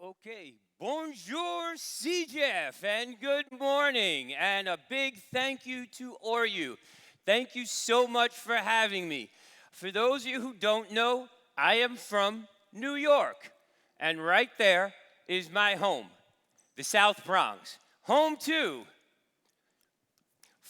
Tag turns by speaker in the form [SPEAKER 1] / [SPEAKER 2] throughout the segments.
[SPEAKER 1] Okay, bonjour SIGEF, and good morning, and a big thank you to Horyou. Thank you so much for having me. For those of you who don't know, I am from New York, and right there is my home, the South Bronx. Home to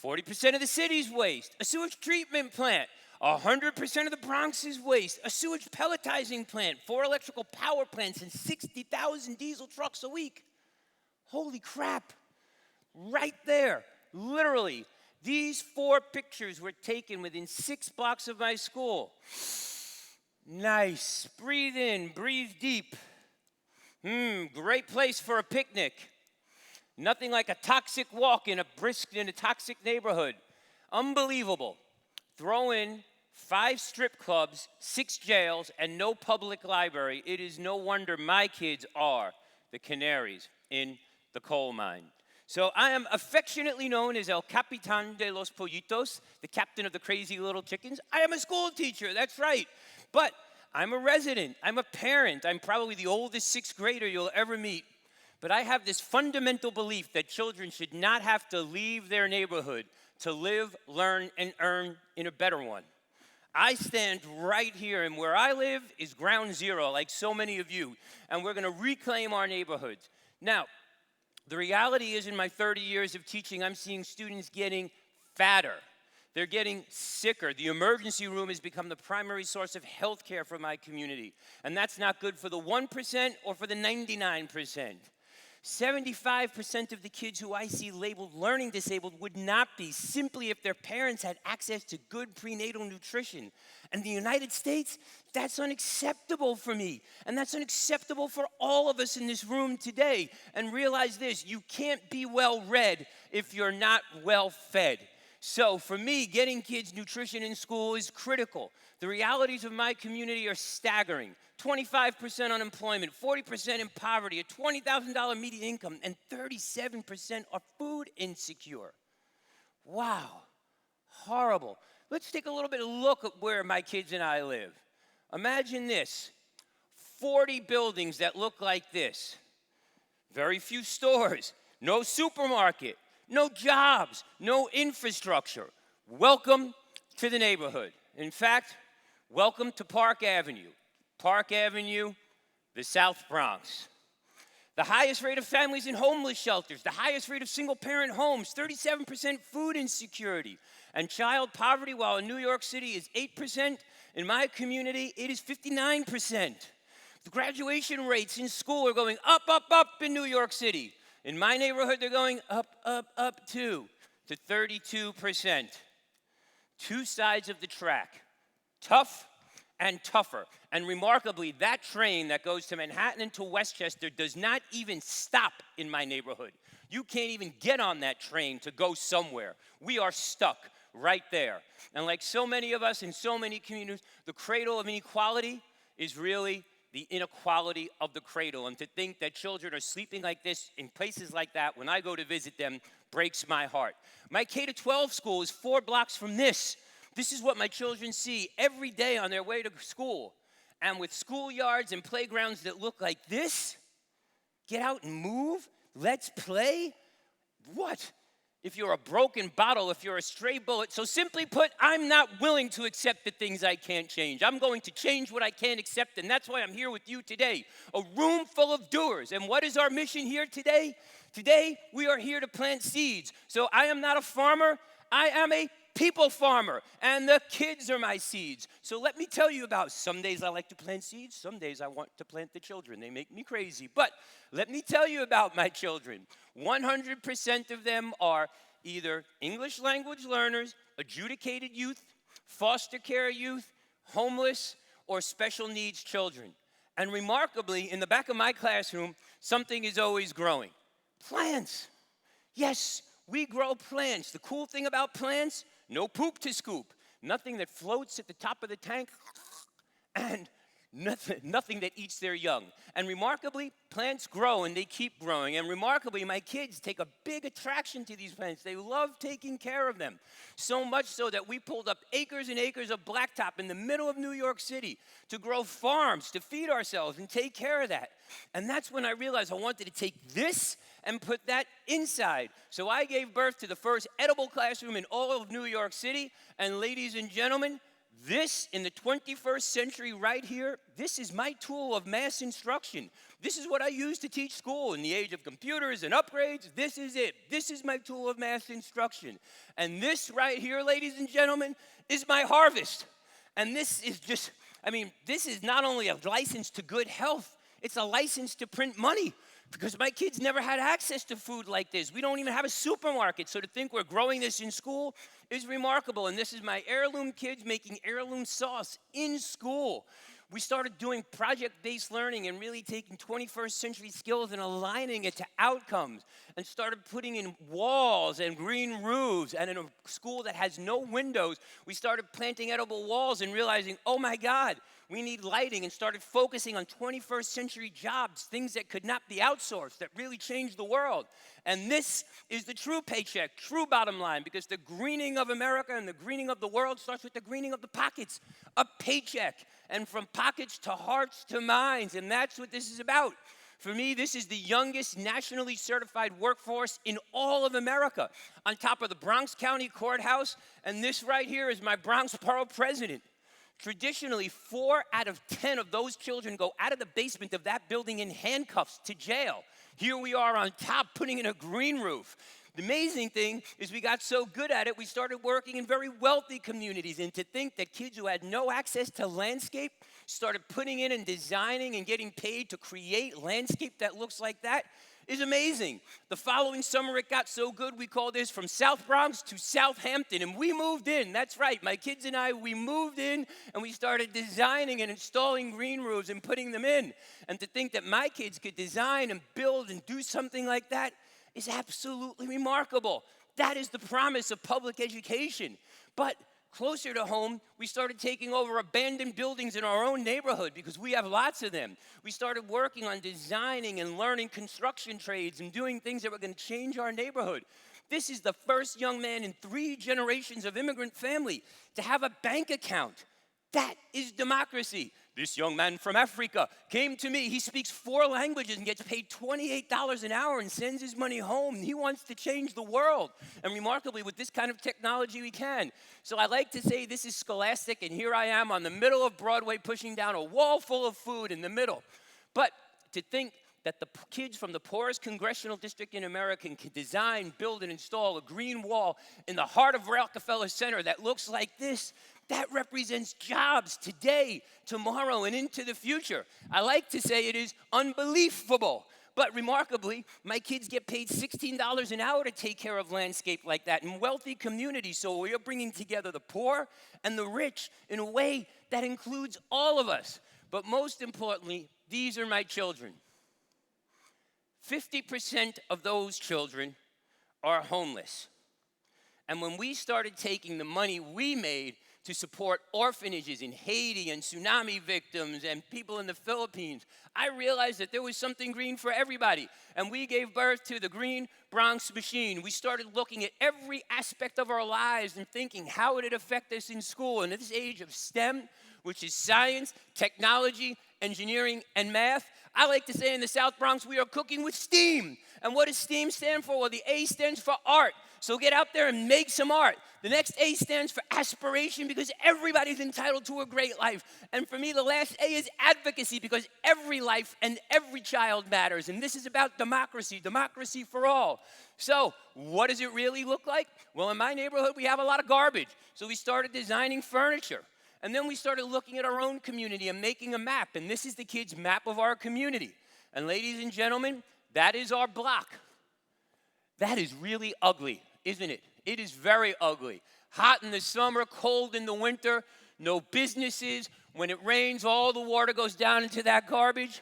[SPEAKER 1] 40% of the city's waste, a sewage treatment plant, 100% of the Bronx's waste, a sewage pelletizing plant, 4 electrical power plants, and 60,000 diesel trucks a week. Holy crap. Right there, literally, these 4 pictures were taken within 6 blocks of my school. Nice. Breathe in, breathe deep. Great place for a picnic. Nothing like a toxic walk in a toxic neighborhood. Unbelievable. Throw in 5 strip clubs, 6 jails, and no public library. It is no wonder my kids are the canaries in the coal mine. So I am affectionately known as El Capitán de los Pollitos, the captain of the crazy little chickens. I am a school teacher, that's right. But I'm a resident, I'm a parent, I'm probably the oldest 6th grader you'll ever meet. But I have this fundamental belief that children should not have to leave their neighborhood to live, learn, and earn in a better one. I stand right here, and where I live is ground zero, like so many of you, and we're going to reclaim our neighborhoods. Now, the reality is in my 30 years of teaching, I'm seeing students getting fatter. They're getting sicker. The emergency room has become the primary source of health care for my community, and that's not good for the 1% or for the 99%. 75% of the kids who I see labeled learning disabled would not be, simply if their parents had access to good prenatal nutrition. And the United States, that's unacceptable for me. And that's unacceptable for all of us in this room today. And realize this, you can't be well read if you're not well fed. So for me, getting kids nutrition in school is critical. The realities of my community are staggering. 25% unemployment, 40% in poverty, a $20,000 median income, and 37% are food insecure. Wow, horrible. Let's take a little bit of a look at where my kids and I live. Imagine this, 40 buildings that look like this. Very few stores, no supermarket, no jobs, no infrastructure. Welcome to the neighborhood. In fact, welcome to Park Avenue. Park Avenue, the South Bronx. The highest rate of families in homeless shelters, the highest rate of single-parent homes, 37% food insecurity, and child poverty, while in New York City is 8%, in my community it is 59%. The graduation rates in school are going up, up, up in New York City. In my neighborhood, they're going up, up, up too, to 32%. 2 sides of the track, tough and tougher. And remarkably, that train that goes to Manhattan and to Westchester does not even stop in my neighborhood. You can't even get on that train to go somewhere. We are stuck right there. And like so many of us in so many communities, the cradle of inequality is really the inequality of the cradle. And to think that children are sleeping like this in places like that when I go to visit them breaks my heart. My K-12 school is 4 blocks from this. This is what my children see every day on their way to school. And with schoolyards and playgrounds that look like this, get out and move, let's play. What? If you're a broken bottle, if you're a stray bullet. So simply put, I'm not willing to accept the things I can't change. I'm going to change what I can't accept, and that's why I'm here with you today. A room full of doers. And what is our mission here today? Today, we are here to plant seeds. So I am not a farmer. I am a people farmer, and the kids are my seeds. So let me tell you about, some days I like to plant seeds, some days I want to plant the children. They make me crazy. But let me tell you about my children. 100% of them are either English language learners, adjudicated youth, foster care youth, homeless, or special needs children. And remarkably, in the back of my classroom, something is always growing. Plants. Yes, we grow plants. The cool thing about plants, no poop to scoop. Nothing that floats at the top of the tank. And nothing that eats their young. And remarkably, plants grow and they keep growing. And remarkably, my kids take a big attraction to these plants. They love taking care of them. So much so that we pulled up acres and acres of blacktop in the middle of New York City to grow farms, to feed ourselves and take care of that. And that's when I realized I wanted to take this and put that inside. So I gave birth to the first edible classroom in all of New York City. And ladies and gentlemen, this, in the 21st century right here, this is my tool of mass instruction. This is what I use to teach school in the age of computers and upgrades. This is it. This is my tool of mass instruction. And this right here, ladies and gentlemen, is my harvest. And this is just, this is not only a license to good health, it's a license to print money. Because my kids never had access to food like this. We don't even have a supermarket. So to think we're growing this in school is remarkable. And this is my heirloom kids making heirloom sauce in school. We started doing project-based learning and really taking 21st century skills and aligning it to outcomes, and started putting in walls and green roofs. And in a school that has no windows, we started planting edible walls and realizing, oh my God, we need lighting, and started focusing on 21st century jobs, things that could not be outsourced, that really changed the world. And this is the true paycheck, true bottom line, because the greening of America and the greening of the world starts with the greening of the pockets, a paycheck, and from pockets to hearts to minds, and that's what this is about. For me, this is the youngest nationally certified workforce in all of America, on top of the Bronx County Courthouse, and this right here is my Bronx Borough president. Traditionally, 4 out of 10 of those children go out of the basement of that building in handcuffs to jail. Here we are on top putting in a green roof. The amazing thing is we got so good at it, we started working in very wealthy communities. And to think that kids who had no access to landscape started putting in and designing and getting paid to create landscape that looks like that is amazing. The following summer, it got so good, we called this From South Bronx to Southampton, and we moved in. That's right, my kids and I, we moved in, and we started designing and installing green roofs and putting them in. And to think that my kids could design and build and do something like that is absolutely remarkable. That is the promise of public education. But closer to home, we started taking over abandoned buildings in our own neighborhood because we have lots of them. We started working on designing and learning construction trades and doing things that were going to change our neighborhood. This is the first young man in 3 generations of immigrant family to have a bank account. That is democracy. This young man from Africa came to me. He speaks 4 languages and gets paid $28 an hour and sends his money home. He wants to change the world. And remarkably, with this kind of technology, we can. So I like to say this is scholastic, and here I am on the middle of Broadway pushing down a wall full of food in the middle. But to think that the kids from the poorest congressional district in America can design, build, and install a green wall in the heart of Rockefeller Center that looks like this, that represents jobs today, tomorrow, and into the future. I like to say it is unbelievable. But remarkably, my kids get paid $16 an hour to take care of landscape like that in wealthy communities. So we are bringing together the poor and the rich in a way that includes all of us. But most importantly, these are my children. 50% of those children are homeless. And when we started taking the money we made to support orphanages in Haiti and tsunami victims and people in the Philippines, I realized that there was something green for everybody. And we gave birth to the Green Bronx Machine. We started looking at every aspect of our lives and thinking, how would it affect us in school? And at this age of STEM, which is science, technology, engineering, and math, I like to say in the South Bronx, we are cooking with STEAM. And what does STEAM stand for? Well, the A stands for art. So get out there and make some art. The next A stands for aspiration, because everybody's entitled to a great life. And for me, the last A is advocacy, because every life and every child matters. And this is about democracy, democracy for all. So what does it really look like? Well, in my neighborhood, we have a lot of garbage. So we started designing furniture. And then we started looking at our own community and making a map. And this is the kids' map of our community. And ladies and gentlemen, that is our block. That is really ugly, isn't it? It is very ugly. Hot in the summer, cold in the winter, no businesses. When it rains, all the water goes down into that garbage.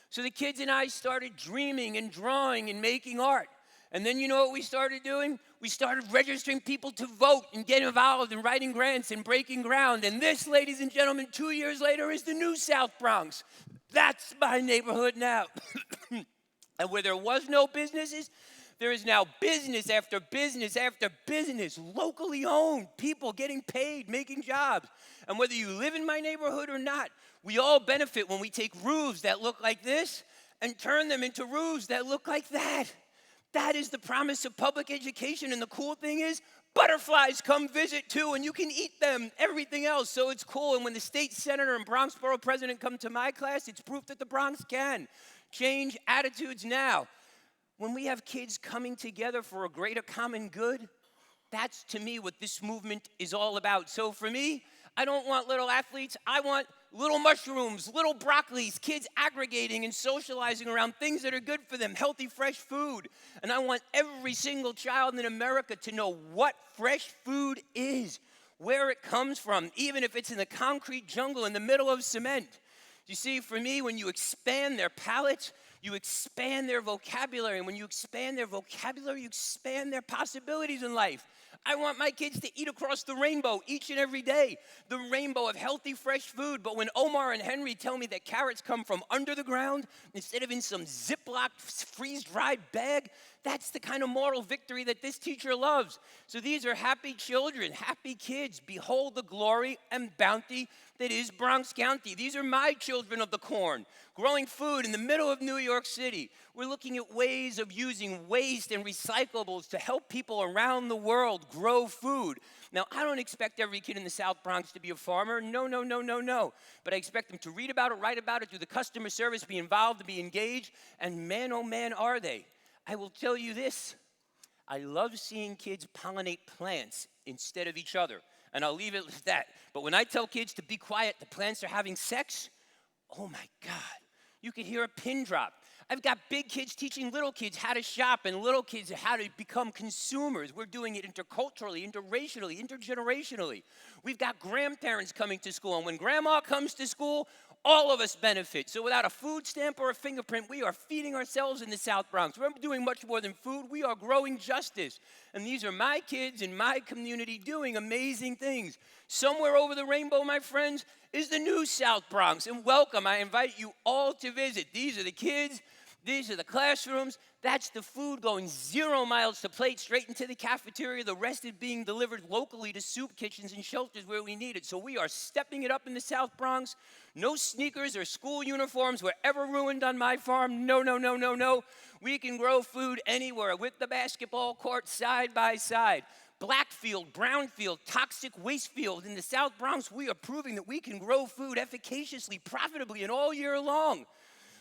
[SPEAKER 1] So the kids and I started dreaming and drawing and making art. And then you know what we started doing? We started registering people to vote and get involved in writing grants and breaking ground. And this, ladies and gentlemen, 2 years later is the new South Bronx. That's my neighborhood now. And where there was no businesses, there is now business after business after business, locally owned, people getting paid, making jobs. And whether you live in my neighborhood or not, we all benefit when we take roofs that look like this and turn them into roofs that look like that. That is the promise of public education. And the cool thing is, butterflies come visit too, and you can eat them, everything else. So it's cool. And when the state senator and Bronx Borough president come to my class, it's proof that the Bronx can change attitudes now. When we have kids coming together for a greater common good, that's to me what this movement is all about. So for me, I don't want little athletes. I want little mushrooms, little broccolis, kids aggregating and socializing around things that are good for them, healthy, fresh food. And I want every single child in America to know what fresh food is, where it comes from, even if it's in the concrete jungle in the middle of cement. You see, for me, when you expand their palates, you expand their vocabulary. And when you expand their vocabulary, you expand their possibilities in life. I want my kids to eat across the rainbow each and every day, the rainbow of healthy, fresh food. But when Omar and Henry tell me that carrots come from under the ground instead of in some Ziploc freeze-dried bag, that's the kind of moral victory that this teacher loves. So these are happy children, happy kids. Behold the glory and bounty that is Bronx County. These are my children of the corn, growing food in the middle of New York City. We're looking at ways of using waste and recyclables to help people around the world grow food. Now, I don't expect every kid in the South Bronx to be a farmer. No. But I expect them to read about it, write about it, do the customer service, be involved, to be engaged. And man, oh man, are they. I will tell you this. I love seeing kids pollinate plants instead of each other. And I'll leave it at that. But when I tell kids to be quiet, the plants are having sex, oh my God, you can hear a pin drop. I've got big kids teaching little kids how to shop and little kids how to become consumers. We're doing it interculturally, interracially, intergenerationally. We've got grandparents coming to school, and when grandma comes to school, all of us benefit. So without a food stamp or a fingerprint, we are feeding ourselves in the South Bronx. We're doing much more than food. We are growing justice. And these are my kids in my community doing amazing things. Somewhere over the rainbow, my friends, is the new South Bronx. And welcome. I invite you all to visit. These are the kids. These are the classrooms. That's the food going 0 miles to plate straight into the cafeteria. The rest is being delivered locally to soup kitchens and shelters where we need it. So we are stepping it up in the South Bronx. No sneakers or school uniforms were ever ruined on my farm. No. We can grow food anywhere with the basketball court side by side. Black field, brown field, toxic waste field. In the South Bronx, we are proving that we can grow food efficaciously, profitably, and all year long.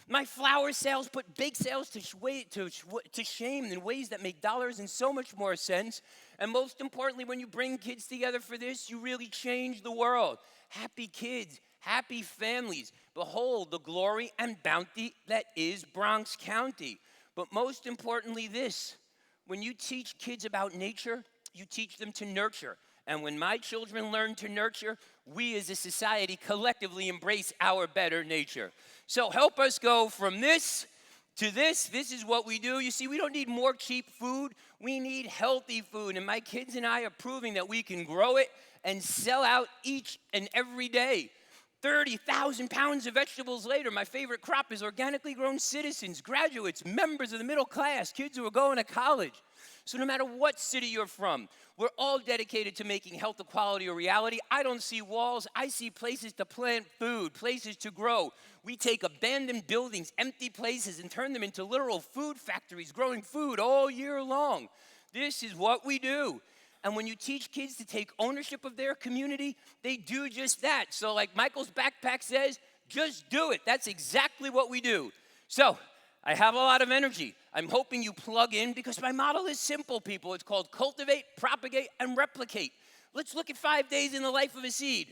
[SPEAKER 1] My flower sales put bake sales to shame in ways that make dollars and so much more sense. And most importantly, when you bring kids together for this, you really change the world. Happy kids, happy families. Behold the glory and bounty that is Bronx County. But most importantly, this. When you teach kids about nature, you teach them to nurture. And when my children learn to nurture, we as a society collectively embrace our better nature. So help us go from this to this. This is what we do. You see, we don't need more cheap food. We need healthy food. And my kids and I are proving that we can grow it and sell out each and every day. 30,000 pounds of vegetables later, my favorite crop is organically grown citizens, graduates, members of the middle class, kids who are going to college. So no matter what city you're from, we're all dedicated to making health equality a reality. I don't see walls. I see places to plant food, places to grow. We take abandoned buildings, empty places, and turn them into literal food factories, growing food all year long. This is what we do. And when you teach kids to take ownership of their community, they do just that. So like Michael's backpack says, just do it. That's exactly what we do. So I have a lot of energy. I'm hoping you plug in because my model is simple, people. It's called cultivate, propagate, and replicate. Let's look at 5 days in the life of a seed.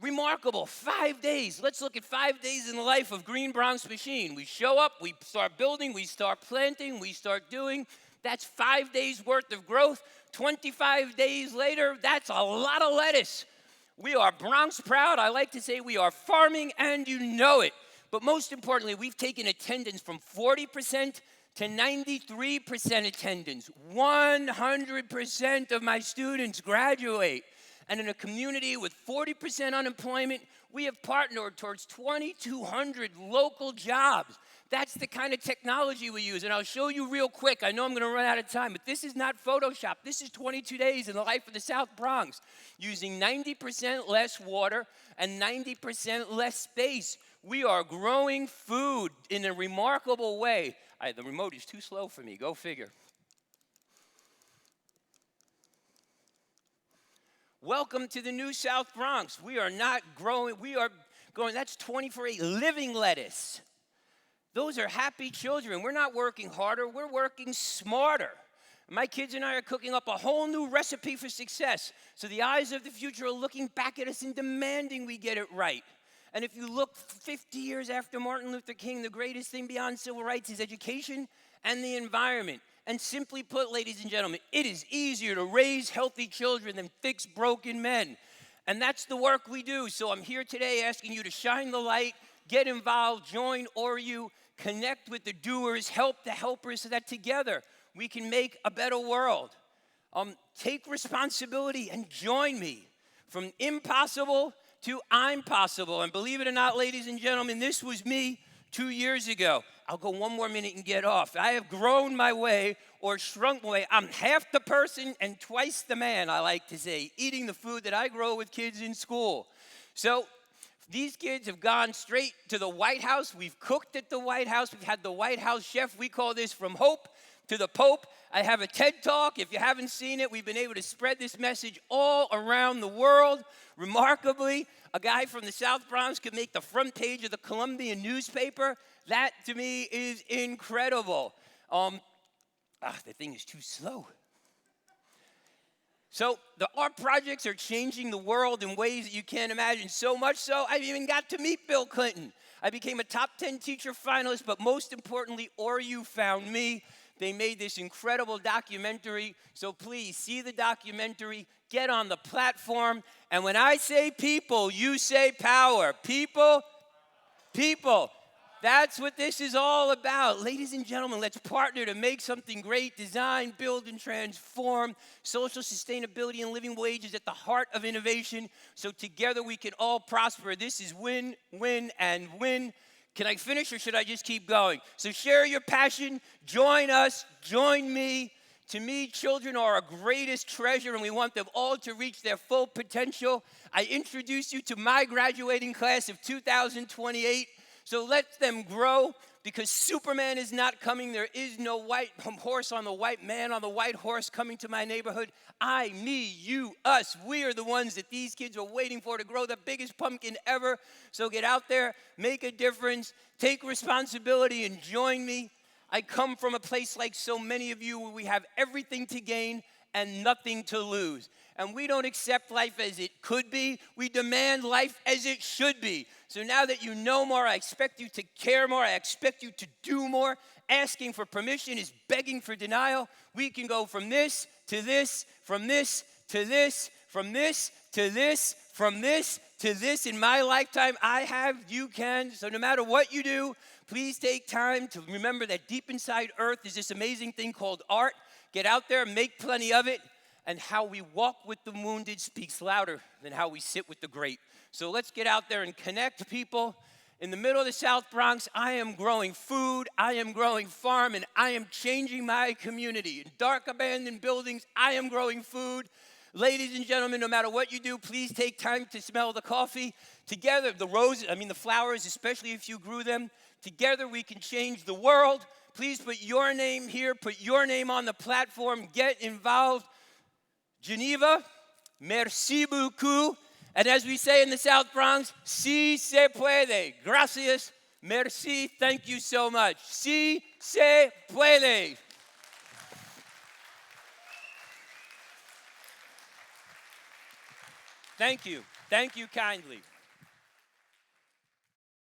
[SPEAKER 1] Remarkable, 5 days. Let's look at 5 days in the life of Green Bronx Machine. We show up, we start building, we start planting, we start doing. That's 5 days worth of growth. 25 days later, that's a lot of lettuce. We are Bronx proud. I like to say we are farming and you know it. But most importantly, we've taken attendance from 40% to 93% attendance. 100% of my students graduate. And in a community with 40% unemployment, we have partnered towards 2,200 local jobs. That's the kind of technology we use. And I'll show you real quick. I know I'm going to run out of time, but this is not Photoshop. This is 22 days in the life of the South Bronx, using 90% less water and 90% less space. We are growing food in a remarkable way. The remote is too slow for me. Go figure. Welcome to the new South Bronx. We are not growing. We are going. That's 24/8 living lettuce. Those are happy children. We're not working harder. We're working smarter. My kids and I are cooking up a whole new recipe for success. So the eyes of the future are looking back at us and demanding we get it right. And if you look 50 years after Martin Luther King, the greatest thing beyond civil rights is education and the environment. And simply put, ladies and gentlemen, it is easier to raise healthy children than fix broken men. And that's the work we do. So I'm here today asking you to shine the light, get involved, join Horyou, connect with the doers, help the helpers, so that together we can make a better world. Take responsibility and join me. From impossible to I'm possible. And believe it or not, ladies and gentlemen, this was me 2 years ago. I'll go one more minute and get off. I have grown my way or shrunk my way. I'm half the person and twice the man, I like to say, eating the food that I grow with kids in school. So these kids have gone straight to the White House. We've cooked at the White House. We've had the White House chef. We call this From Hope to the Pope. I have a TED Talk. If you haven't seen it, we've been able to spread this message all around the world. Remarkably, a guy from the South Bronx could make the front page of the Columbian newspaper. That, to me, is incredible. The thing is too slow. So our projects are changing the world in ways that you can't imagine. So much so, I even got to meet Bill Clinton. I became a top 10 teacher finalist, but most importantly, Horyou found me. They made this incredible documentary. So please, see the documentary, get on the platform. And when I say people, you say power. People, people. That's what this is all about. Ladies and gentlemen, let's partner to make something great. Design, build, and transform. Social sustainability and living wages at the heart of innovation. So together we can all prosper. This is win, win, and win. Can I finish or should I just keep going? So share your passion. Join us. Join me. To me, children are our greatest treasure, and we want them all to reach their full potential. I introduce you to my graduating class of 2028. So let them grow, because Superman is not coming. There is no white horse on the white man on the white horse coming to my neighborhood. I, me, you, us. We are the ones that these kids are waiting for to grow the biggest pumpkin ever. So get out there, make a difference, take responsibility, and join me. I come from a place like so many of you where we have everything to gain and nothing to lose. And we don't accept life as it could be. We demand life as it should be. So now that you know more, I expect you to care more. I expect you to do more. Asking for permission is begging for denial. We can go from this to this, from this to this, from this to this, from this to this. In my lifetime, I have, you can. So no matter what you do, please take time to remember that deep inside Earth is this amazing thing called art. Get out there, make plenty of it. And how we walk with the wounded speaks louder than how we sit with the great. So let's get out there and connect people. In the middle of the South Bronx, I am growing food, I am growing farm, and I am changing my community. In dark abandoned buildings, I am growing food. Ladies and gentlemen, no matter what you do, please take time to smell the coffee. Together, the flowers, especially if you grew them, together we can change the world. Please put your name here, put your name on the platform, get involved. Geneva, merci beaucoup. And as we say in the South Bronx, si se puede. Gracias, merci, thank you so much. Si se puede. Thank you kindly.